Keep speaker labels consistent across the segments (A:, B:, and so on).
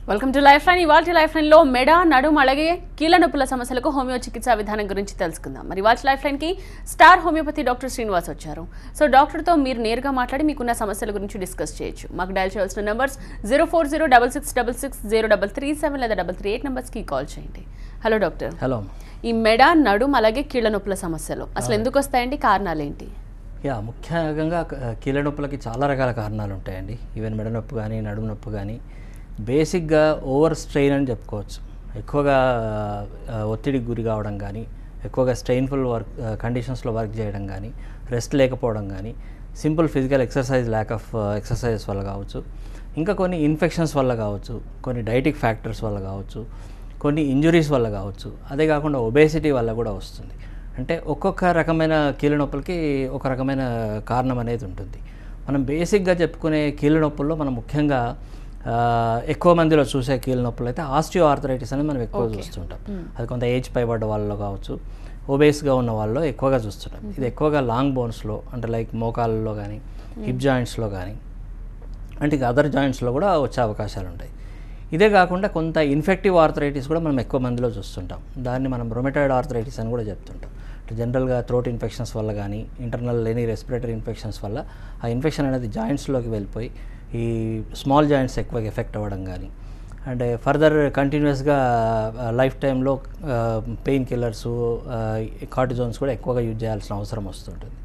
A: Welcome to life line. ఇవాల్టి life line లో మెడ నడుము అలాగే కీళ్ళ నొప్పుల సమస్యలకు హోమియో చికిత్సా విధానం గురించి తెలుసుకుందాం. మరి ఇవాల్టి లైఫ్ లైన్ కి స్టార్ హోమియోపతి డాక్టర్ శ్రీనివాస్ వచ్చారు. సో డాక్టర్ తో మీరు నేరుగా మాట్లాడి మీకున్న సమస్యల గురించి డిస్కస్ చేయొచ్చు. మాకు డయల్ చేయాల్సిన నంబర్స్ 0406660337 లేదా 338 నంబర్స్ కి కాల్ చేయండి. Hello doctor.
B: హలో.
A: ఈ మెడ నడుము అలాగే కీళ్ళ నొప్పుల సమస్యలు అసలు ఎందుకు వస్తాయండి, కారణాలు ఏంటి?
B: ముఖ్యంగా కీళ్ళ నొప్పులకి చాలా రకాల కారణాలు ఉంటాయండి. ఈవెన్ మెడ నొప్పి కానీ నడుము నొప్పి కానీ బేసిక్గా ఓవర్ స్ట్రెయిన్ అని చెప్పుకోవచ్చు. ఎక్కువగా ఒత్తిడికి గురి కావడం కానీ, ఎక్కువగా స్ట్రెయిన్ఫుల్ వర్క్ కండిషన్స్లో వర్క్ చేయడం కానీ, రెస్ట్ లేకపోవడం కానీ, simple physical exercise lack of exercises వల్ల కావచ్చు, ఇంకా కొన్ని ఇన్ఫెక్షన్స్ వల్ల కావచ్చు, కొన్ని డైటిక్ ఫ్యాక్టర్స్ వల్ల కావచ్చు, కొన్ని ఇంజురీస్ వల్ల కావచ్చు, అదే కాకుండా ఒబేసిటీ వల్ల కూడా వస్తుంది. అంటే ఒక్కొక్క రకమైన కీళ్ళ నొప్పులకి ఒక రకమైన కారణం అనేది ఉంటుంది. మనం బేసిక్గా చెప్పుకునే కీళ్ళ నొప్పుల్లో మనం ముఖ్యంగా ఎక్కువ మందిలో చూసే కీళ్ళ నొప్పులు అయితే ఆస్టియో ఆర్థరైటిస్ అనేది మనం ఎక్కువ చూస్తుంటాం. అది కొంత ఏజ్ పైబడ్డ వాళ్ళలో కావచ్చు, ఒబేస్గా ఉన్న వాళ్ళలో ఎక్కువగా చూస్తుంటాం. ఇది ఎక్కువగా లాంగ్ బోన్స్లో అంటే లైక్ మోకాళ్ళలో కానీ, హిప్ జాయింట్స్లో కానీ, అంటే ఇంకా అదర్ జాయింట్స్లో కూడా వచ్చే అవకాశాలు ఉంటాయి. ఇదే కాకుండా కొంత ఇన్ఫెక్టివ్ ఆర్థరైటిస్ కూడా మనం ఎక్కువ మందిలో చూస్తుంటాం. దాన్ని మనం రొమటాయిడ్ ఆర్థరైటిస్ అని కూడా చెప్తుంటాం. అంటే జనరల్గా థ్రోట్ ఇన్ఫెక్షన్స్ వల్ల కానీ, ఇంటర్నల్ ఎనీ రెస్పిరేటరీ ఇన్ఫెక్షన్స్ వల్ల ఆ ఇన్ఫెక్షన్ అనేది జాయింట్స్లోకి వెళ్ళిపోయి ఈ స్మాల్ జాయింట్స్ ఎక్కువగా ఎఫెక్ట్ అవ్వడం కానీ, అండ్ ఫర్దర్ కంటిన్యూస్గా లైఫ్ టైంలో పెయిన్ కిల్లర్స్, కార్టిజోన్స్ కూడా ఎక్కువగా యూజ్ చేయాల్సిన అవసరం వస్తుంటుంది.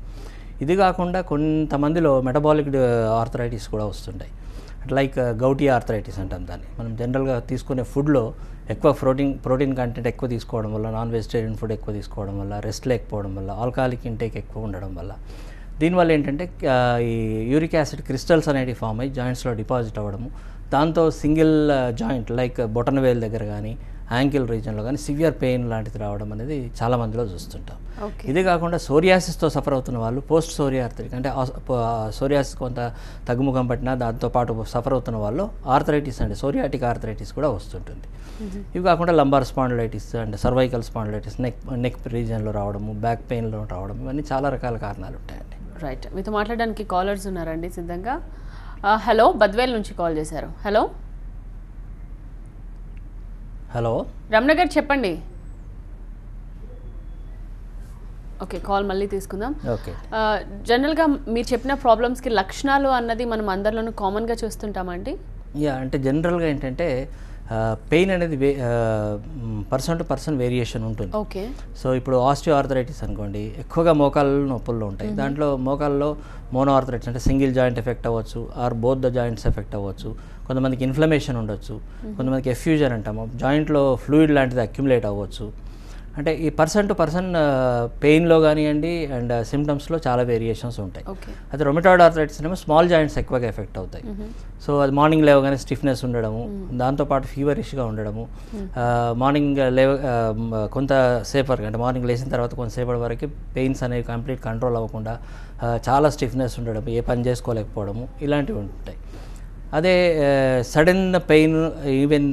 B: ఇది కాకుండా కొంతమందిలో మెటబాలిక్ ఆర్థరైటిస్ కూడా వస్తుంటాయి. లైక్ గౌటీ ఆర్థరైటిస్ అంటాం దాన్ని. మనం జనరల్గా తీసుకునే ఫుడ్లో ఎక్కువ ప్రోటీన్ కంటెంట్ ఎక్కువ తీసుకోవడం వల్ల, నాన్ వెజిటేరియన్ ఫుడ్ ఎక్కువ తీసుకోవడం వల్ల, రెస్ట్ లేకపోవడం వల్ల, ఆల్కహాలిక్ ఇంటేక్ ఎక్కువ ఉండడం వల్ల, దీనివల్ల ఏంటంటే ఈ యూరిక్ యాసిడ్ క్రిస్టల్స్ అనేవి ఫామ్ అయ్యి జాయింట్స్లో డిపాజిట్ అవ్వడము, దాంతో సింగిల్ జాయింట్ లైక్ బొటన వేలు దగ్గర కానీ, యాంకిల్ రీజన్లో కానీ సివియర్ పెయిన్ లాంటిది రావడం అనేది చాలా మందిలో చూస్తుంటాం. ఇదే కాకుండా సోరియాసిస్తో సఫర్ అవుతున్న వాళ్ళు పోస్ట్ సోరియార్థరిక్ అంటే సోరియాసిస్ కొంత తగ్గుముఖం పట్టినా దాంతోపాటు సఫర్ అవుతున్న వాళ్ళు ఆర్థరైటిస్ అంటే సోరియాటిక్ ఆర్థరైటిస్ కూడా వస్తుంటుంది. ఇవి కాకుండా lumbar spondylitis and cervical spondylitis neck రీజన్లో రావడము, బ్యాక్ పెయిన్లో రావడం, ఇవన్నీ చాలా రకాల కారణాలు ఉంటాయండి.
A: రైట్, మీతో మాట్లాడడానికి కాలర్స్ ఉన్నారండి సిద్ధంగా. హలో, బద్వేల్ నుంచి కాల్ చేశారు. హలో
B: హలో
A: రమణ గారు చెప్పండి. ఓకే, కాల్ మళ్ళీ తీసుకుందాం.
B: ఓకే.
A: జనరల్గా మీరు చెప్పిన ప్రాబ్లమ్స్కి లక్షణాలు అన్నది మనం అందరిలోనూ కామన్గా చూస్తుంటామండి.
B: అంటే జనరల్గా ఏంటంటే పెయిన్ అనేది పర్సన్ టు పర్సన్ వేరియేషన్ ఉంటుంది.
A: ఓకే.
B: సో ఇప్పుడు ఆస్టియో ఆర్థరైటిస్ అనుకోండి, ఎక్కువగా మోకాళ్ళ నొప్పుల్లో ఉంటాయి. దాంట్లో మోకాళ్ళలో మోనో ఆర్థరైటిస్ అంటే సింగిల్ జాయింట్ ఎఫెక్ట్ అవ్వచ్చు, or both the joints effect అవ్వచ్చు. కొంతమందికి ఇన్ఫ్లమేషన్ ఉండొచ్చు, కొంతమందికి ఎఫ్యూజన్ అంటాము, జాయింట్లో ఫ్లూయిడ్ లాంటిది అక్యుములేట్ అవ్వచ్చు. అంటే ఈ పర్సన్ టు పర్సన్ పెయిన్లో కానివ్వండి అండ్ సిమ్టమ్స్లో చాలా వేరియేషన్స్ ఉంటాయి. అది రొమటాయిడ్ ఆర్థరైటిస్ ఏమో స్మాల్ జాయింట్స్ ఎక్కువగా ఎఫెక్ట్ అవుతాయి. సో అది మార్నింగ్ లేవగానే స్టిఫ్నెస్ ఉండడము, దాంతోపాటు ఫీవరిష్గా ఉండడము, మార్నింగ్ కొంత సేపు వరకు అంటే మార్నింగ్ లేచిన తర్వాత కొంతసేపటి వరకు పెయిన్స్ అనేవి కంప్లీట్ కంట్రోల్ అవ్వకుండా చాలా స్టిఫ్నెస్ ఉండడం, ఏ పని చేసుకోలేకపోవడము, ఇలాంటివి ఉంటాయి. అదే సడన్ పెయిన్, ఈవెన్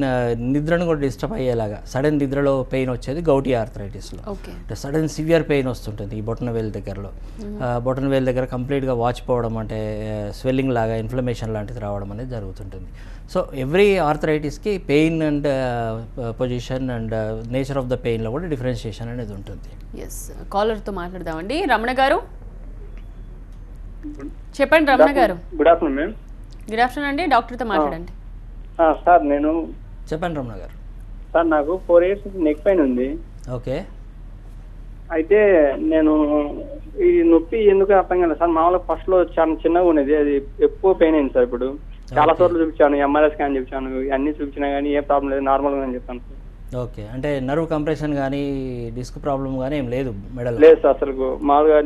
B: నిద్రను కూడా డిస్టర్బ్ అయ్యేలాగా సడన్ నిద్రలో పెయిన్ వచ్చేది గౌటీ ఆర్థరైటిస్లో. అంటే సడన్ సివియర్ పెయిన్ వస్తుంటుంది ఈ బొటన వేలు దగ్గరలో. బొటన వేలు దగ్గర కంప్లీట్గా వాచిపోవడం, అంటే స్వెల్లింగ్ లాగా ఇన్ఫ్లమేషన్ లాంటిది రావడం అనేది జరుగుతుంటుంది. సో ఎవ్రీ ఆర్థరైటిస్కి pain and position and nature of the పెయిన్లో కూడా డిఫరెన్షియేషన్ అనేది ఉంటుంది.
A: ఎస్, కాలర్తో మాట్లాడదామండి. రమణ గారు చెప్పండి. రమణ గారు
C: good afternoon ma'am.
A: Good afternoon అండి, డాక్టర్తో మాట్లాడండి.
C: సార్ నేను
B: చెప్పండి రమణ గారు.
C: సార్ నాకు 4 years నెక్ పెయిన్ ఉంది.
B: ఓకే.
C: అయితే నేను ఈ నొప్పి ఎందుకు అర్థం కాలేదు సార్. మామూలుగా ఫస్ట్ లో చాలా చిన్నగా ఉండేది, అది ఎక్కువ పెయిన్ అయింది సార్. ఇప్పుడు చాలా చోట్ల చూపించాను, ఎంఆర్ఐ స్కాన్ చూపించాను, అన్ని చూపించినా కానీ ఏ ప్రాబ్లం లేదు, నార్మల్గా అని చెప్పాను సార్.
B: ఓకే. అంటే నర్వ్ కంప్రెషన్ కానీ డిస్క్ ప్రాబ్లం కానీ ఏం లేదు మెడలో?
C: లేదు సార్, అసలు మామూలుగా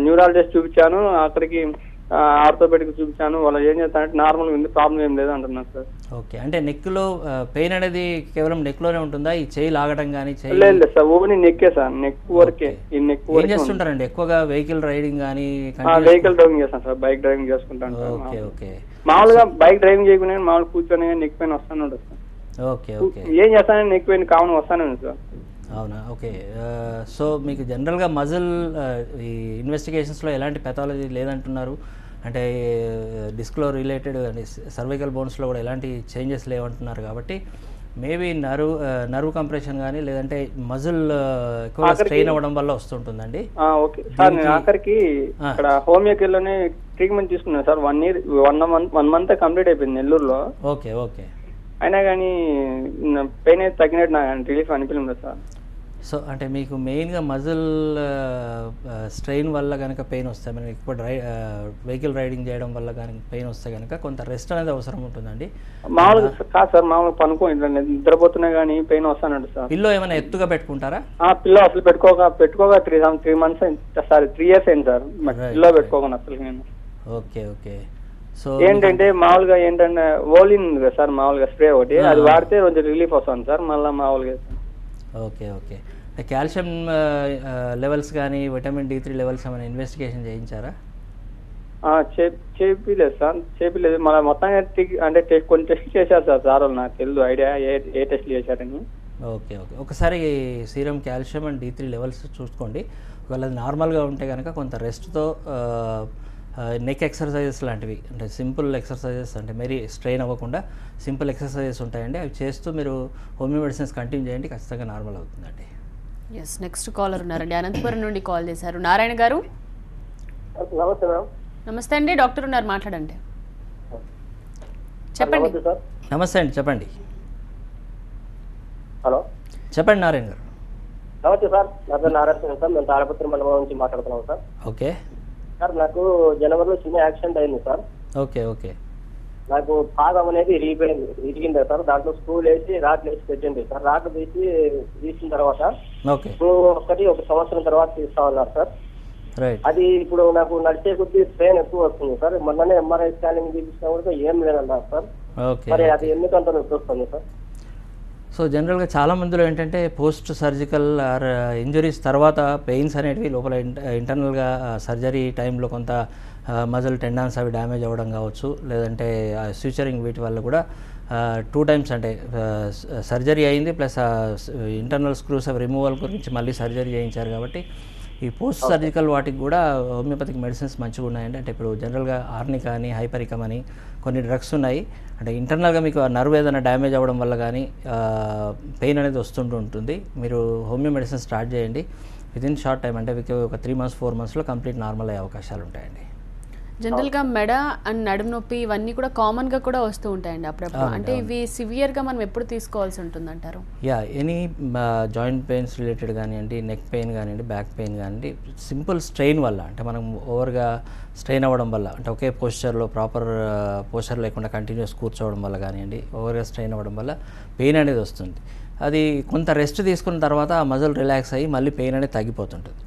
C: న్యూరాలజిస్ట్ చూపించాను, అక్కడికి ఆర్థోపెడిక్ చూపించాను. వాళ్ళు ఏం చేస్తారంటే నార్మల్గా ఉంది, ప్రాబ్లం ఏం లేదు అంటున్నారు సార్.
B: ఓకే. అంటే నెక్లో పెయిన్ అనేది కేవలం నెక్లోనే ఉంటుందా? ఈ చేయి లాగడం కానీ?
C: లేదు సార్, ఓన్లీ నెక్కే సార్, నెక్ వరకే. ఈ నెక్
B: ఏం చేస్తుంటారండి ఎక్కువగా? వెహికల్ రైడింగ్ కానీ?
C: వెహికల్ డ్రైవింగ్ చేస్తాను సార్, బైక్ డ్రైవింగ్ చేసుకుంటాను.
B: ఓకే. ఓకే.
C: మామూలుగా బైక్ డ్రైవింగ్ చేయకుండా మామూలు కూర్చొని నెక్ పెయిన్ వస్తానే ఉంటుంది సార్.
B: ఓకే. ఓకే.
C: ఏం చేస్తానని నెక్ పెయిన్ కామన్ వస్తానే ఉంది సార్.
B: అవునా? ఓకే. సో మీకు జనరల్గా మజిల్ ఈ ఇన్వెస్టిగేషన్స్లో ఎలాంటి పెథాలజీ లేదంటున్నారు. అంటే డిస్క్లో రిలేటెడ్ సర్వైకల్ బోన్స్లో కూడా ఎలాంటి చేంజెస్ లేవంటున్నారు కాబట్టి మేబీ నర్వ్ కంప్రెషన్ కానీ లేదంటే మజిల్ ఎక్కువ స్ట్రెయిన్ అవ్వడం వల్ల వస్తుంటుందండి.
C: ఓకే సార్, నేను ఆఖరికి ఇక్కడ హోమియోకెళ్ళలోనే ట్రీట్మెంట్ తీసుకున్నాను సార్. 1 year 1 month కంప్లీట్ అయిపోయింది నెల్లూరులో.
B: Okay okay.
C: అయినా కానీ పెయిన్ అయితే తగ్గినట్టు నాకు రిలీఫ్ అనిపించలేదు సార్.
B: సో అంటే మీకు మెయిన్గా మజిల్ స్ట్రెయిన్ వల్ల కనుక పెయిన్ వస్తే మనకి ఎక్కువ వెహికల్ రైడింగ్ చేయడం వల్ల కనుక పెయిన్ వస్తే కనుక కొంత రెస్ట్ అనేది అవసరం ఉంటుందండి.
C: మామూలుగా కాదు సార్, మామూలుగా పనుకో నిద్రపోతున్నా కానీ పెయిన్ వస్తానండి సార్.
B: పిల్లో ఏమైనా ఎత్తుగా పెట్టుకుంటారా?
C: పిల్లో అసలు పెట్టుకోక 3 months అయింది సార్, 3 years అయింది సార్ పిల్లో పెట్టుకోకుండా అసలు నేను.
B: Okay okay. సో
C: ఏంటంటే ఓలిన్ ఉంది కదా సార్, మామూలుగా స్ప్రే ఒకటి, అది వాడితే కొంచెం రిలీఫ్ వస్తుంది సార్ మళ్ళీ మామూలుగా.
B: Okay okay. కాల్షియం లెవెల్స్ కానీ విటమిన్ D3 లెవెల్స్ ఏమైనా ఇన్వెస్టిగేషన్ చేయించారా?
C: చేపిలేదు సార్, చేపిలేదు. మళ్ళీ మొత్తంగా అంటే కొన్ని టెస్ట్ చేశారు సార్ వాళ్ళు, నాకు తెలియదు ఐడియా ఏ టెస్ట్ చేశారని.
B: Okay okay. ఒకసారి serum calcium and D3 levels చూసుకోండి. ఒకవేళ అది నార్మల్గా ఉంటే కనుక కొంత రెస్ట్తో నెక్ ఎక్సర్సైజెస్ లాంటివి, అంటే సింపుల్ ఎక్సర్సైజెస్, అంటే మరీ స్ట్రెయిన్ అవ్వకుండా సింపుల్ ఎక్సర్సైజెస్ ఉంటాయండి, అవి చేస్తూ మీరు హోమియో మెడిసిన్స్ కంటిన్యూ చేయండి, ఖచ్చితంగా నార్మల్ అవుతుందండి.
A: ఎస్, నెక్స్ట్ కాలర్ ఉన్నారండి, అనంతపురం నుండి కాల్ చేశారు. నారాయణ గారు.
C: నమస్తే మేడం.
A: నమస్తే అండి, డాక్టర్ ఉన్నారు, మాట్లాడండి. చెప్పండి.
B: నమస్తే అండి, చెప్పండి.
C: హలో,
B: చెప్పండి నారాయణ గారు.
C: నమస్తే సార్, నా పేరు నారాయణ సార్, మేము తాడపత్రి మండలం నుంచి మాట్లాడుతున్నాం సార్.
B: ఓకే
C: సార్, నాకు జనవరిలో చిన్న యాక్సిడెంట్ అయింది సార్.
B: Okay okay.
C: నాకు పాదం అనేది ఇరిగింది సార్. దాంట్లో స్క్రూ వేసి రాట్లు వేసి పెట్టింది సార్. రాట్లు తీసిన తర్వాత
B: ఓకే
C: ఒక సంవత్సరం తర్వాత తీస్తా ఉన్నారు సార్.
B: రైట్.
C: అది ఇప్పుడు నాకు నడిచే కొద్ది పెయిన్ ఎక్కువ వస్తుంది సార్. మొన్ననే MRI స్కానింగ్ తీపించినా కూడా ఏం లేదన్నారు సార్.
B: ఓకే.
C: మరి అది ఎందుకంత నొప్పి వస్తుంది సార్?
B: సో జనరల్గా చాలా మందిలో ఏంటంటే పోస్ట్ సర్జికల్ ఆర్ ఇంజరీస్ తర్వాత పెయిన్స్ అనేటివి లోపల ఇంటర్నల్గా సర్జరీ టైంలో కొంత మజిల్ టెండాన్స్ అవి డ్యామేజ్ అవ్వడం కావచ్చు, లేదంటే స్యూచరింగ్ వీటి వల్ల కూడా 2 times అంటే సర్జరీ అయింది ప్లస్ ఇంటర్నల్ స్క్రూస్ అవి రిమూవల్ గురించి మళ్ళీ సర్జరీ చేయించారు. కాబట్టి ఈ పోస్ట్ సర్జికల్ వాటికి కూడా హోమియోపతిక్ మెడిసిన్స్ మంచిగా ఉన్నాయండి. అంటే ఇప్పుడు జనరల్గా ఆర్నికా అని, హైపరికమ్ అని కొన్ని డ్రగ్స్ ఉన్నాయి. అంటే ఇంటర్నల్గా మీకు నర్వ్ ఏదైనా డ్యామేజ్ అవ్వడం వల్ల కానీ పెయిన్ అనేది వస్తుంటూ ఉంటుంది. మీరు హోమియో మెడిసిన్ స్టార్ట్ చేయండి. వితిన్ షార్ట్ టైం, అంటే ఒక 3 months 4 monthsలో కంప్లీట్ నార్మల్ అయ్యే అవకాశాలు ఉంటాయండి.
A: జనరల్గా మెడ అండ్ నడుము నొప్పి ఇవన్నీ కూడా కామన్గా కూడా వస్తూ ఉంటాయండి అప్పుడప్పుడు. అంటే ఇవి సివియర్గా మనం ఎప్పుడు తీసుకోవాల్సి ఉంటుంది అంటారు?
B: ఎనీ జాయింట్ పెయిన్స్ రిలేటెడ్ కానివ్వండి, నెక్ పెయిన్ కానివ్వండి, బ్యాక్ పెయిన్ కానివ్వండి, సింపుల్ స్ట్రెయిన్ వల్ల, అంటే మనం ఓవర్గా స్ట్రెయిన్ అవ్వడం వల్ల, అంటే ఒకే పోస్చర్లో ప్రాపర్ పోస్చర్ లేకుండా కంటిన్యూస్ కూర్చోవడం వల్ల కానివ్వండి, ఓవర్గా స్ట్రెయిన్ అవ్వడం వల్ల పెయిన్ అనేది వస్తుంది. అది కొంత రెస్ట్ తీసుకున్న తర్వాత ఆ మజిల్ రిలాక్స్ అయ్యి మళ్ళీ పెయిన్ అనేది తగ్గిపోతుంటుంది.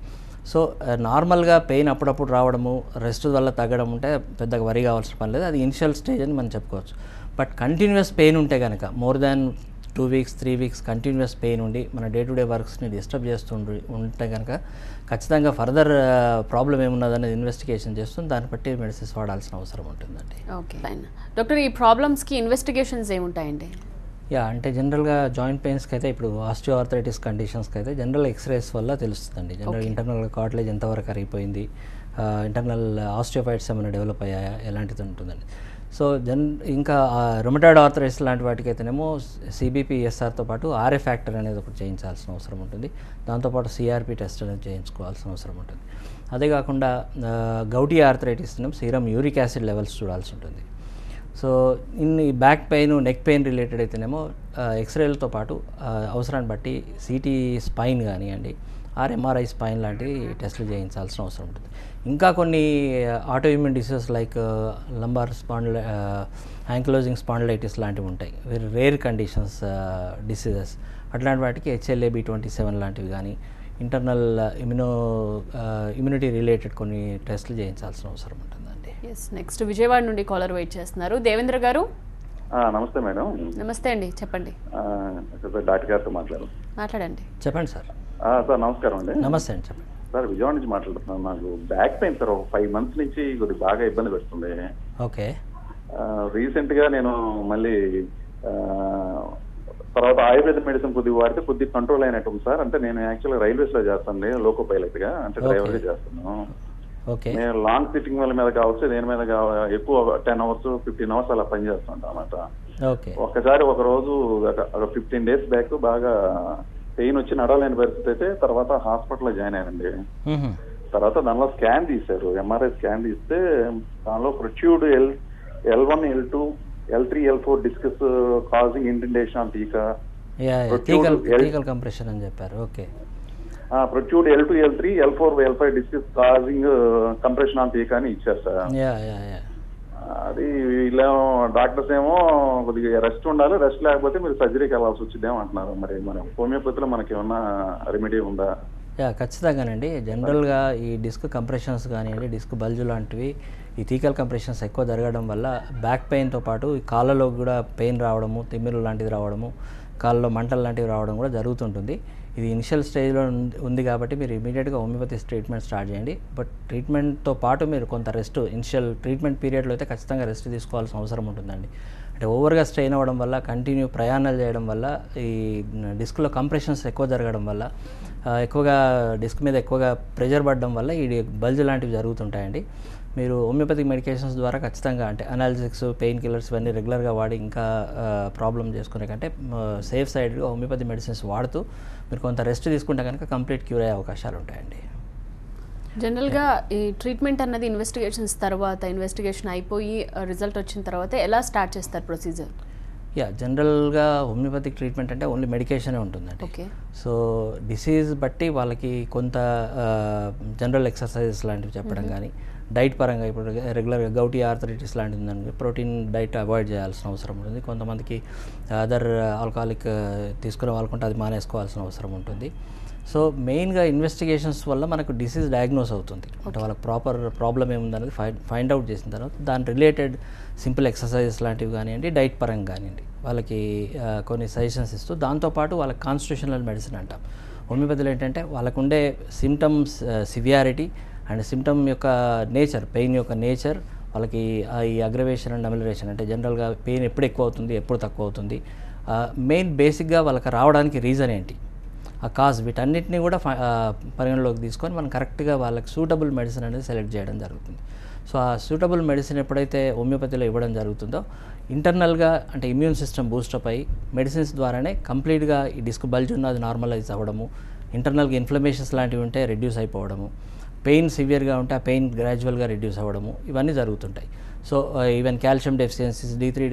B: సో నార్మల్గా పెయిన్ అప్పుడప్పుడు రావడము, రెస్ట్ వల్ల తగ్గడం ఉంటే పెద్దగా వరి కావాల్సిన పని లేదు, అది ఇనిషియల్ స్టేజ్ అని మనం చెప్పుకోవచ్చు. బట్ కంటిన్యూస్ పెయిన్ ఉంటే కనుక more than 2 weeks 3 weeks continuous pain ఉండి మన డే టు డే వర్క్స్ని డిస్టర్బ్ చేస్తూ ఉంటే కనుక ఖచ్చితంగా ఫర్దర్ ప్రాబ్లం ఏమున్నదనేది ఇన్వెస్టిగేషన్ చేస్తుంది, దాన్ని బట్టి మెడిసిన్స్ వాడాల్సిన అవసరం ఉంటుందండి.
A: Okay fine. డాక్టర్, ఈ ప్రాబ్లమ్స్కి ఇన్వెస్టిగేషన్స్ ఏముంటాయండి?
B: అంటే జనరల్గా జాయింట్ పెయిన్స్కి అయితే ఇప్పుడు ఆస్టియోఆర్థరైటిస్ కండిషన్స్కి అయితే జనరల్ ఎక్స్రేస్ వల్ల తెలుస్తుందండి. జనరల్ ఇంటర్నల్ కార్టిలేజ్ ఎంతవరకు కరిగిపోయింది, ఇంటర్నల్ ఆస్టియోఫైట్స్ ఏమైనా డెవలప్ అయ్యాయా, ఎలాంటిది ఉంటుందండి. సో ఇంకా రొమటాయిడ్ ఆర్థరైటిస్ లాంటి వాటికైతేనేమో CBP-ESRతో పాటు RA ఫ్యాక్టర్ అనేది ఒకటి చేయించాల్సిన అవసరం ఉంటుంది. దాంతోపాటు CRP టెస్ట్ అనేది చేయించుకోవాల్సిన అవసరం ఉంటుంది. అదే కాకుండా gouty arthritis serum uric acid levels చూడాల్సి ఉంటుంది. సో ఇన్ని back pain, neck pain related అయితేనేమో ఎక్స్రేలతో పాటు అవసరాన్ని బట్టి CT స్పైన్ కానివ్వండి, MRI స్పైన్ లాంటివి టెస్టులు చేయించాల్సిన అవసరం ఉంటుంది. ఇంకా కొన్ని auto immune diseases like lumbar ankylosing spondylitis లాంటివి ఉంటాయి, వెరీ రేర్ కండిషన్స్ డిసీజెస్. అట్లాంటి వాటికి HLA-B27 లాంటివి కానీ ఇంటర్నల్ ఇమ్యూనిటీ రిలేటెడ్ కొన్ని టెస్టులు చేయించాల్సిన అవసరం ఉంటుందండి.
A: ఎస్, నెక్స్ట్ విజయవాడ నుండి కాలర్ వెయిట్ చేస్తున్నారు. దేవేంద్ర గారు.
D: నమస్తే మేడం.
A: నమస్తే అండి, చెప్పండి.
D: డాక్టర్ గారితో
A: మాట్లాడండి.
B: చెప్పండి సార్.
D: సార్ నమస్కారం అండి.
B: నమస్తే అండి, చెప్పండి
D: సార్. విజయవాడ నుంచి మాట్లాడుతున్నాను. నాకు బ్యాక్ పెయిన్ సార్ ఒక 5 months నుంచి కొద్దిగా బాగా ఇబ్బంది పెడుతుంది.
B: ఓకే.
D: రీసెంట్గా నేను మళ్ళీ తర్వాత ఆయుర్వేద మెడిసిన్ కొద్దిగా వాడితే కొద్దిగా కంట్రోల్ అయినట్టుంది సార్. అంటే నేను యాక్చువల్గా రైల్వేస్లో చేస్తాను, లోకో పైలట్గా, అంటే డ్రైవర్గా చేస్తున్నాను.
B: ఓకే.
D: నేను లాంగ్ సిట్టింగ్ వాళ్ళ మీద కావచ్చు, దేని మీద ఎక్కువ 10 hours 15 hours అలా పనిచేస్తుంటా అన్నమాట.
B: ఓకే.
D: ఒక్కసారి ఒక రోజు ఒక 15 days బ్యాక్ బాగా పెయిన్ వచ్చి నడవలేని పరిస్థితి అయితే తర్వాత హాస్పిటల్లో జాయిన్ అయ్యానండి. తర్వాత దానిలో స్కాన్ తీశారు, ఎంఆర్ఐ స్కాన్ తీస్తే దానిలో protrude L1 L2 L3 L4 discs causing indentation of theca,
B: compression అని చెప్పారు. Okay.
D: Protrude L2 L3 L4 L5 discs causing compression of theca అని ఇచ్చారు సార్. అది వీళ్ళేమో డాక్టర్స్ ఏమో కొద్దిగా రెస్ట్ ఉండాలి, రెస్ట్ లేకపోతే మీరు సర్జరీకి వెళ్ళాల్సి వచ్చిందేమో అంటున్నారు. మరి మన హోమియోపతిలో మనకి ఏమన్నా రెమెడీ ఉందా?
B: ఖచ్చితంగానండి. జనరల్గా ఈ డిస్క్ కంప్రెషన్స్ కానివ్వండి, డిస్క్ బల్జు లాంటివి, ఈ థీకల్ కంప్రెషన్స్ ఎక్కువ జరగడం వల్ల బ్యాక్ పెయిన్తో పాటు ఈ కాళ్ళలో కూడా పెయిన్ రావడము, తిమ్మిరు లాంటిది రావడము, కాళ్ళలో మంటలు లాంటివి రావడం కూడా జరుగుతుంటుంది. ఇది ఇనిషియల్ స్టేజ్లో ఉంది కాబట్టి మీరు ఇమీడియట్గా హోమియోపతి ట్రీట్మెంట్ స్టార్ట్ చేయండి. బట్ ట్రీట్మెంట్తో పాటు మీరు కొంత రెస్ట్, ఇనిషియల్ ట్రీట్మెంట్ పీరియడ్లో అయితే ఖచ్చితంగా రెస్ట్ తీసుకోవాల్సిన అవసరం ఉంటుందండి. అంటే ఓవర్గా స్ట్రెయిన్ అవ్వడం వల్ల, కంటిన్యూ ప్రయాణాలు చేయడం వల్ల, ఈ డిస్క్లో కంప్రెషన్స్ ఎక్కువ జరగడం వల్ల, ఎక్కువగా డిస్క్ మీద ఎక్కువగా ప్రెషర్ పడడం వల్ల ఈ బల్జ్ లాంటివి జరుగుతుంటాయండి. మీరు హోమియోపతిక్ మెడికేషన్స్ ద్వారా ఖచ్చితంగా అంటే అనాలిసిక్స్, పెయిన్ కిల్లర్స్ ఇవన్నీ రెగ్యులర్గా వాడి ఇంకా ప్రాబ్లం చేసుకునే కంటే సేఫ్ సైడ్గా హోమియోపతి మెడిసిన్స్ వాడుతూ మీరు కొంత రెస్ట్ తీసుకుంటే కనుక కంప్లీట్ క్యూర్ అయ్యే అవకాశాలు ఉంటాయండి.
A: జనరల్గా ఈ ట్రీట్మెంట్ అన్నది ఇన్వెస్టిగేషన్స్ తర్వాత, ఇన్వెస్టిగేషన్ అయిపోయి రిజల్ట్ వచ్చిన తర్వాత ఎలా స్టార్ట్ చేస్తారు ప్రొసీజర్?
B: జనరల్గా హోమియోపతిక్ ట్రీట్మెంట్ అంటే ఓన్లీ మెడికేషనే ఉంటుందండి.
A: ఓకే.
B: సో డిసీజ్ బట్టి వాళ్ళకి కొంత జనరల్ ఎక్సర్సైజెస్ లాంటివి చెప్పడం కానీ, డైట్ పరంగా ఇప్పుడు రెగ్యులర్గా గౌటీ ఆర్థరైటిస్ లాంటిది ఉందండి, ప్రోటీన్ డైట్ అవాయిడ్ చేయాల్సిన అవసరం ఉంటుంది. కొంతమందికి అదర్ ఆల్కహాలిక్ తీసుకునే వాళ్ళకుంటే అది మానేసుకోవాల్సిన అవసరం ఉంటుంది. సో మెయిన్గా ఇన్వెస్టిగేషన్స్ వల్ల మనకు డిసీజ్ డయాగ్నోస్ అవుతుంది. అంటే వాళ్ళకి ప్రాపర్ ప్రాబ్లం ఏముందనేది ఫైండ్ అవుట్ చేసిన తర్వాత దాని రిలేటెడ్ సింపుల్ ఎక్సర్సైజెస్ లాంటివి కానివ్వండి, డైట్ పరంగా కానివ్వండి, వాళ్ళకి కొన్ని సజెషన్స్ ఇస్తూ దాంతోపాటు వాళ్ళకి కాన్స్టిట్యూషనల్ మెడిసిన్ అంటాం. హోమియోపతిలో ఏంటంటే వాళ్ళకు ఉండే సిమ్టమ్స్ సివియారిటీ అండ్ సిమ్టమ్ యొక్క నేచర్, పెయిన్ యొక్క నేచర్, వాళ్ళకి ఈ అగ్రవేషన్ అండ్ అమిలరేషన్ అంటే జనరల్గా పెయిన్ ఎప్పుడు ఎక్కువ అవుతుంది, ఎప్పుడు తక్కువ అవుతుంది, మెయిన్ బేసిక్గా వాళ్ళకి రావడానికి రీజన్ ఏంటి, ఆ కాజ్, వీటన్నిటిని కూడా పరిగణలోకి తీసుకొని మనం కరెక్ట్గా వాళ్ళకి సూటబుల్ మెడిసిన్ అనేది సెలెక్ట్ చేయడం జరుగుతుంది. సో ఆ సూటబుల్ మెడిసిన్ ఎప్పుడైతే హోమియోపతిలో ఇవ్వడం జరుగుతుందో ఇంటర్నల్గా అంటే ఇమ్యూన్ సిస్టమ్ బూస్టప్ అయ్యి మెడిసిన్స్ ద్వారానే కంప్లీట్గా ఈ డిస్క్ బల్జ్ ఉన్నది నార్మలైజ్ అవ్వడము, ఇంటర్నల్గా ఇన్ఫ్లమేషన్స్ లాంటివి ఉంటే రెడ్యూస్ అయిపోవడము, పెయిన్ సివియర్గా ఉంటే ఆ పెయిన్ గ్రాడ్యువల్గా రెడ్యూస్ అవ్వడము, ఇవన్నీ జరుగుతుంటాయి. So even calcium deficiencies, D3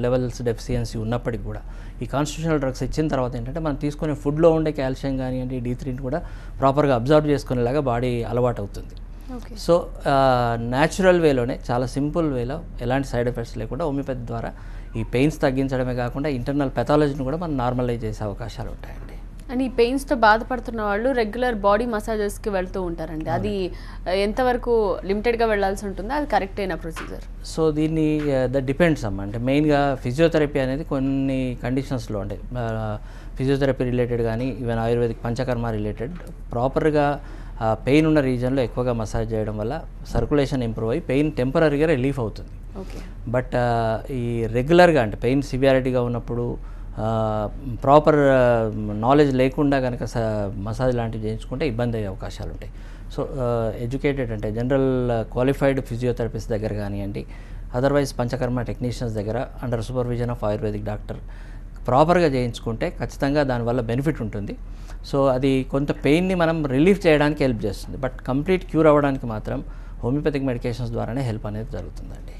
B: levels deficiency ఉన్నప్పటికీ కూడా ఈ కాన్స్టిట్యూషనల్ డ్రగ్స్ ఇచ్చిన తర్వాత ఏంటంటే మనం తీసుకునే ఫుడ్లో ఉండే కాల్షియం కానివ్వండి, D3ని కూడా ప్రాపర్గా అబ్జర్వ్ చేసుకునేలాగా బాడీ అలవాటు అవుతుంది. సో న్యాచురల్ వేలోనే, చాలా సింపుల్ వేలో, ఎలాంటి సైడ్ ఎఫెక్ట్స్ లేకుండా హోమియోపతి ద్వారా ఈ పెయిన్స్ తగ్గించడమే కాకుండా ఇంటర్నల్ పెథాలజీని కూడా మనం నార్మలైజ్ చేసే అవకాశాలు ఉంటాయండి.
A: అండ్ ఈ పెయిన్స్తో బాధపడుతున్న వాళ్ళు రెగ్యులర్ బాడీ మసాజెస్కి వెళ్తూ ఉంటారండి, అది ఎంతవరకు లిమిటెడ్గా వెళ్ళాల్సి ఉంటుందో అది కరెక్ట్ అయిన ప్రొసీజర్?
B: సో దీన్ని డిపెండ్స్ అమ్మ. అంటే మెయిన్గా ఫిజియోథెరపీ అనేది కొన్ని కండిషన్స్లో అంటే ఫిజియోథెరపీ రిలేటెడ్ కానీ, ఈవెన్ ఆయుర్వేదిక్ పంచకర్మ రిలేటెడ్ ప్రాపర్గా పెయిన్ ఉన్న రీజన్లో ఎక్కువగా మసాజ్ చేయడం వల్ల సర్కులేషన్ ఇంప్రూవ్ అయ్యి పెయిన్ టెంపరీగా రిలీఫ్ అవుతుంది.
A: ఓకే.
B: బట్ ఈ రెగ్యులర్గా అంటే పెయిన్ సివియారిటీగా ఉన్నప్పుడు ప్రాపర్ నాలెడ్జ్ లేకుండా కనుక మసాజ్ లాంటివి చేయించుకుంటే ఇబ్బంది అయ్యే అవకాశాలు ఉంటాయి. సో ఎడ్యుకేటెడ్ అంటే జనరల్ క్వాలిఫైడ్ ఫిజియోథెరపిస్ట్ దగ్గర కానివ్వండి, అదర్వైజ్ పంచకర్మ టెక్నీషియన్స్ దగ్గర under supervision of ayurvedic doctor ప్రాపర్గా చేయించుకుంటే ఖచ్చితంగా దానివల్ల బెనిఫిట్ ఉంటుంది. సో అది కొంత పెయిన్ని మనం రిలీఫ్ చేయడానికి హెల్ప్ చేస్తుంది. బట్ కంప్లీట్ క్యూర్ అవ్వడానికి మాత్రం హోమియోపతిక్ మెడికేషన్స్ ద్వారానే హెల్ప్ అనేది జరుగుతుందండి.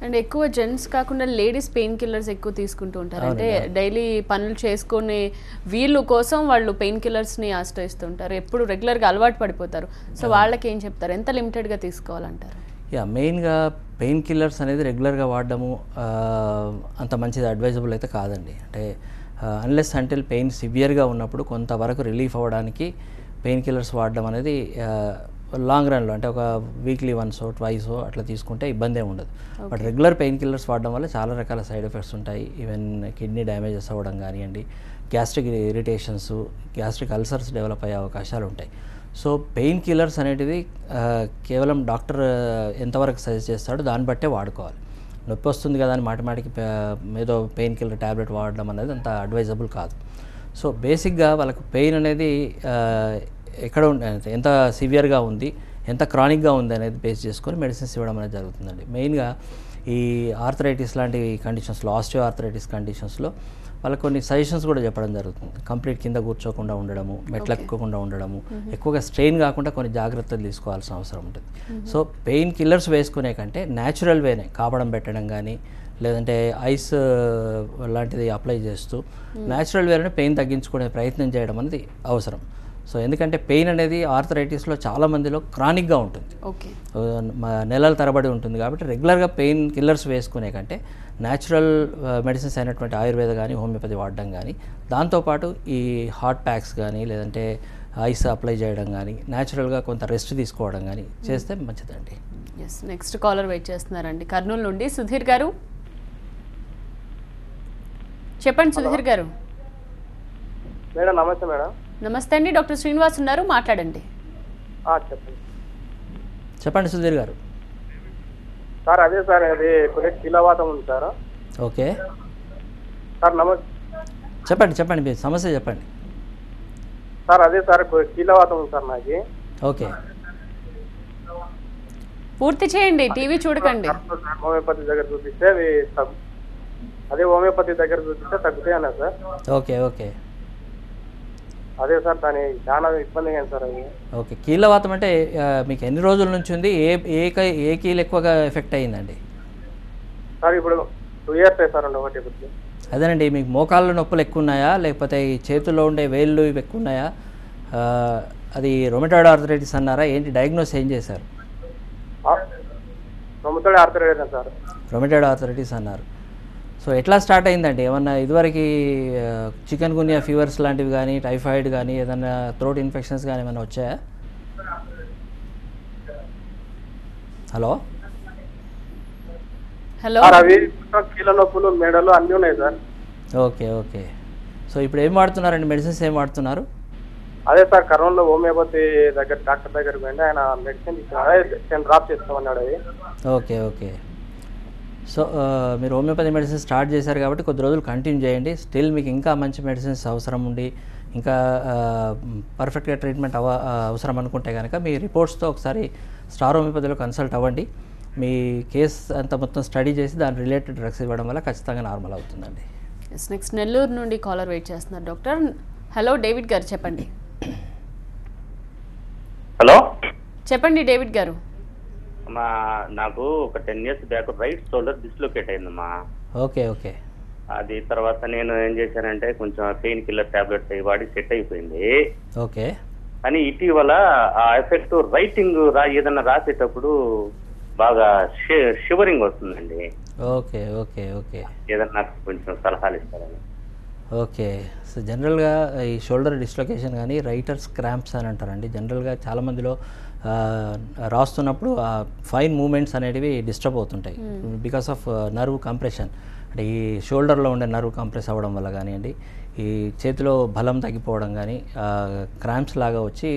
A: అండ్ ఎక్కువ జెంట్స్ కాకుండా లేడీస్ పెయిన్ కిల్లర్స్ ఎక్కువ తీసుకుంటూ ఉంటారు. అంటే డైలీ పనులు చేసుకునే వీళ్ళు కోసం వాళ్ళు పెయిన్ కిల్లర్స్ని ఆశ్రయిస్తుంటారు, ఎప్పుడు రెగ్యులర్గా అలవాటు పడిపోతారు. సో వాళ్ళకి ఏం చెప్తారు, ఎంత లిమిటెడ్గా తీసుకోవాలంటారు?
B: మెయిన్గా పెయిన్ కిల్లర్స్ అనేది రెగ్యులర్గా వాడడము అంత మంచిది అడ్వైజబుల్ అయితే కాదండి. అంటే అన్లెస్ అంటిల్ పెయిన్ సివియర్గా ఉన్నప్పుడు కొంతవరకు రిలీఫ్ అవ్వడానికి పెయిన్ కిల్లర్స్ వాడడం అనేది లాంగ్ రన్లో అంటే ఒక వీక్లీ వన్సో ట్వైసో అట్లా తీసుకుంటే ఇబ్బంది ఏమి ఉండదు. బట్ రెగ్యులర్ పెయిన్ కిల్లర్స్ వాడడం వల్ల చాలా రకాల సైడ్ ఎఫెక్ట్స్ ఉంటాయి. ఈవెన్ కిడ్నీ డ్యామేజెస్ అవ్వడం కానివ్వండి, gastric irritations, gastric ulcers develop అయ్యే అవకాశాలు ఉంటాయి. సో పెయిన్ కిల్లర్స్ అనేటివి కేవలం డాక్టర్ ఎంతవరకు సజెస్ట్ చేస్తాడో దాన్ని బట్టే వాడుకోవాలి. నొప్పి వస్తుంది కదా అని మాటిమాటికి ఏదో పెయిన్ కిల్లర్ ట్యాబ్లెట్ వాడడం అనేది అంత అడ్వైజబుల్ కాదు. సో బేసిక్గా వాళ్ళకు పెయిన్ అనేది ఎక్కడ ఎంత సివియర్గా ఉంది, ఎంత క్రానిక్గా ఉంది అనేది బేస్ చేసుకొని మెడిసిన్స్ ఇవ్వడం అనేది జరుగుతుందండి. మెయిన్గా ఈ ఆర్థరైటిస్ లాంటి కండిషన్స్లో, ఆస్టియో ఆర్థరైటిస్ కండిషన్స్లో వాళ్ళకి కొన్ని సజెషన్స్ కూడా చెప్పడం జరుగుతుంది. కంప్లీట్ కింద కూర్చోకుండా ఉండడము, మెట్లెక్కకుండా ఉండడము, ఎక్కువగా స్ట్రెయిన్ కాకుండా కొన్ని జాగ్రత్తలు తీసుకోవాల్సిన అవసరం ఉంటుంది. సో పెయిన్ కిల్లర్స్ వేసుకునే కంటే న్యాచురల్ వేనే కాపడం పెట్టడం కానీ, లేదంటే ఐస్ లాంటిది అప్లై చేస్తూ న్యాచురల్ వేలోనే పెయిన్ తగ్గించుకునే ప్రయత్నం చేయడం అనేది అవసరం. సో ఎందుకంటే పెయిన్ అనేది ఆర్థరైటిస్లో చాలా మందిలో క్రానిక్గా ఉంటుంది, నెలల తరబడి ఉంటుంది. కాబట్టి రెగ్యులర్గా పెయిన్ కిల్లర్స్ వేసుకునే కంటే న్యాచురల్ మెడిసిన్స్ అయినటువంటి ఆయుర్వేద కానీ, హోమియోపతి వాడడం కానీ, దాంతోపాటు ఈ హాట్ ప్యాక్స్ కానీ, లేదంటే ఐస్ అప్లై చేయడం కానీ, న్యాచురల్గా కొంత రెస్ట్ తీసుకోవడం కానీ చేస్తే మంచిదండి.
A: ఎస్, నెక్స్ట్ కాలర్ వెయిట్ చేస్తున్నారండి కర్నూలు నుండి. సుధీర్ గారు చెప్పండి. సుధీర్ గారు.
C: మేడం నమస్తే. మేడం
A: నమస్తే అండి, డాక్టర్ శ్రీనివాస్ ఉన్నారు, మాట్లాడండి.
C: చెప్పండి.
B: చెప్పండి సుధీర్ గారు.
C: సార్ అదే సార్, అది కొద్దిగా కీలవాతం ఉంది సార్.
B: ఓకే
C: సార్ నమస్తే.
B: చెప్పండి మీ సమస్య చెప్పండి.
C: సార్ అదే సార్, కీలవాతం ఉంది సార్ నాకు.
B: ఓకే,
A: పూర్తి చేయండి, టీవీ చూడకండి.
C: హోమియోపతి దగ్గర చూపిస్తే హోమియోపతి దగ్గర చూపిస్తే తగ్గుతాయి అన్నారు సార్.
B: ఓకే
C: అదే సార్, దాని చాలా ఇబ్బందిగా సార్ అది.
B: ఓకే, కీళ్ళవాతం అంటే మీకు ఎన్ని రోజుల నుంచి ఉంది? ఏ కీలు ఎక్కువగా ఎఫెక్ట్ అయ్యిందండి?
C: సార్ ఇప్పుడు 2 years సార్. ఒకటి
B: అదేనండి, మీకు మోకాళ్ళ నొప్పులు ఎక్కువ ఉన్నాయా, లేకపోతే ఈ చేతుల్లో ఉండే వేళ్ళు ఇవి ఎక్కువ ఉన్నాయా? అది రొమటాయిడ్ ఆర్థరైటిస్ అన్నారా ఏంటి? డయాగ్నోస్ ఏం చేశారు?
C: Rheumatoid arthritis sir.
B: Rheumatoid arthritis అన్నారు. సో ఎట్లా స్టార్ట్ అయిందండి? ఏమన్నా ఇదివరకు చికెన్ గున్యా ఫీవర్స్ లాంటివి కానీ, టైఫాయిడ్ కానీ, ఏదైనా థ్రోట్ ఇన్ఫెక్షన్స్ కానీ ఏమైనా వచ్చాయా? Hello
A: hello.
C: అవి కీళ్ళ నొప్పులు, మెడలు అన్నీ ఉన్నాయి సార్.
B: ఓకే. సో ఇప్పుడు ఏం వాడుతున్నారండి? మెడిసిన్స్ ఏం వాడుతున్నారు?
C: అదే సార్, కర్నూలులో హోమియోపతి దగ్గర డాక్టర్ దగ్గరికి వెళ్ళి ఆయన మెడిసిన్ ఇచ్చిన 10 drops చేస్తామన్నాడు. అది
B: ఓకే. సో మీరు హోమియోపతి మెడిసిన్ స్టార్ట్ చేశారు కాబట్టి కొద్ది రోజులు కంటిన్యూ చేయండి. స్టిల్ మీకు ఇంకా మంచి మెడిసిన్స్ అవసరం ఉండి, ఇంకా పర్ఫెక్ట్గా ట్రీట్మెంట్ అవసరం అనుకుంటే కనుక మీ రిపోర్ట్స్తో ఒకసారి స్టార్ హోమియోపతిలో కన్సల్ట్ అవ్వండి. మీ కేస్ అంతా మొత్తం స్టడీ చేసి దాని రిలేటెడ్ డ్రగ్స్ ఇవ్వడం వల్ల ఖచ్చితంగా నార్మల్ అవుతుందండి.
A: నెక్స్ట్ నెల్లూరు నుండి కాలర్ వెయిట్ చేస్తున్నారు డాక్టర్. హలో డేవిడ్ గారు, చెప్పండి.
E: హలో
A: చెప్పండి డేవిడ్ గారు.
E: నాకు ఒక 10 years back right shoulder dislocate అయిందమ్మా.
B: ఓకే.
E: అది తర్వాత నేను ఏం చేశానంటే కొంచెం పెయిన్ కిల్లర్ టాబ్లెట్స్ అవి వాడి సెట్ అయిపోయింది.
B: ఓకే.
E: కానీ ఇటీవల ఆ ఎఫెక్ట్ రైటింగ్ ఏదన్నా రాసేటప్పుడు బాగా షివరింగ్ వస్తుందండి.
B: ఓకే.
E: ఏదన్నా కొంచెం సలహాలు ఇస్తారని.
B: ఓకే. సో జనరల్గా ఈ షోల్డర్ డిస్లొకేషన్ కానీ రైటర్స్ క్రాంప్స్ అని అంటారండి. జనరల్గా చాలామందిలో రాస్తున్నప్పుడు ఆ ఫైన్ మూమెంట్స్ అనేటివి డిస్టర్బ్ అవుతుంటాయి బికాస్ ఆఫ్ నర్వ్ కంప్రెషన్. అంటే ఈ షోల్డర్లో ఉండే నర్వ్ కంప్రెస్ అవ్వడం వల్ల కానివ్వండి, ఈ చేతిలో బలం తగ్గిపోవడం కానీ క్రాంప్స్ లాగా వచ్చి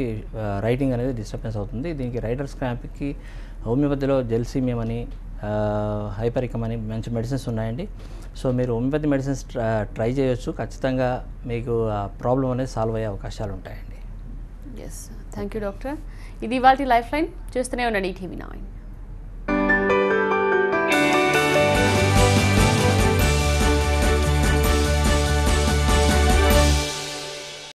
B: రైటింగ్ అనేది డిస్టర్బెన్స్ అవుతుంది. దీనికి రైటర్స్ క్రాంప్కి హోమియోపతిలో జెల్సీమియం అని, హైపరికమ్ అని మంచి మెడిసిన్స్ ఉన్నాయండి. సో మీరు హోమియోపతి మెడిసిన్స్ ట్రై చేయొచ్చు. ఖచ్చితంగా మీకు ఆ ప్రాబ్లం అనేది సాల్వ్ అయ్యే అవకాశాలు ఉంటాయండి.
A: Yes, thank you doctor. ఇది ఇవాల్టి లైఫ్ లైన్. చూస్తూనే ఉండండి టీవీ 9.